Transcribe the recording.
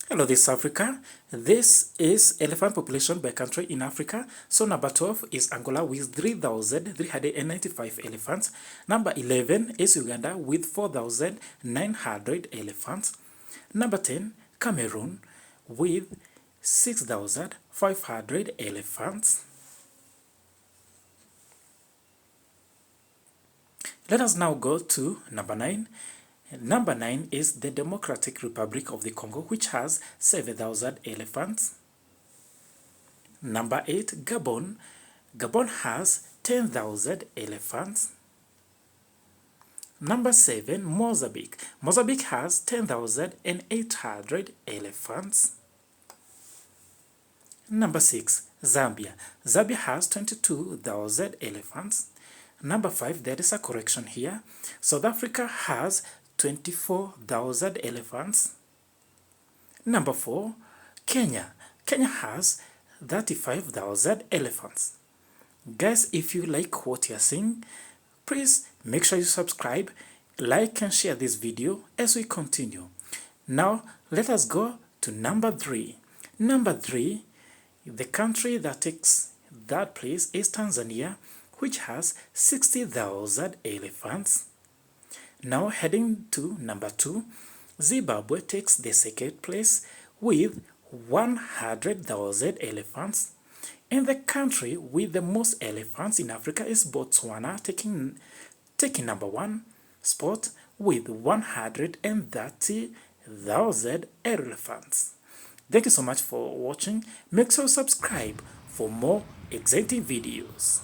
Hello, this is Africa. This is elephant population by country in Africa. So number 12 is Angola with 3,395 elephants. Number 11 is Uganda with 4,900 elephants. Number 10, Cameroon with 6,500 elephants. Let us now go to number 9. Number 9 is the Democratic Republic of the Congo, which has 7,000 elephants. Number 8, Gabon. Gabon has 10,000 elephants. Number 7, Mozambique. Mozambique has 10,800 elephants. Number 6, Zambia. Zambia has 22,000 elephants. Number 5, there is a correction here. South Africa has 24,000 elephants. Number 4, Kenya. Kenya has 35,000 elephants. Guys, if you like what you're seeing, please make sure you subscribe, like and share this video as we continue. Now, let us go to number 3. Number 3, the country that takes that place is Tanzania, which has 60,000 elephants. Now heading to number 2, Zimbabwe takes the second place with 100,000 elephants. And the country with the most elephants in Africa is Botswana, taking number 1 spot with 130,000 elephants. Thank you so much for watching. Make sure you subscribe for more exciting videos.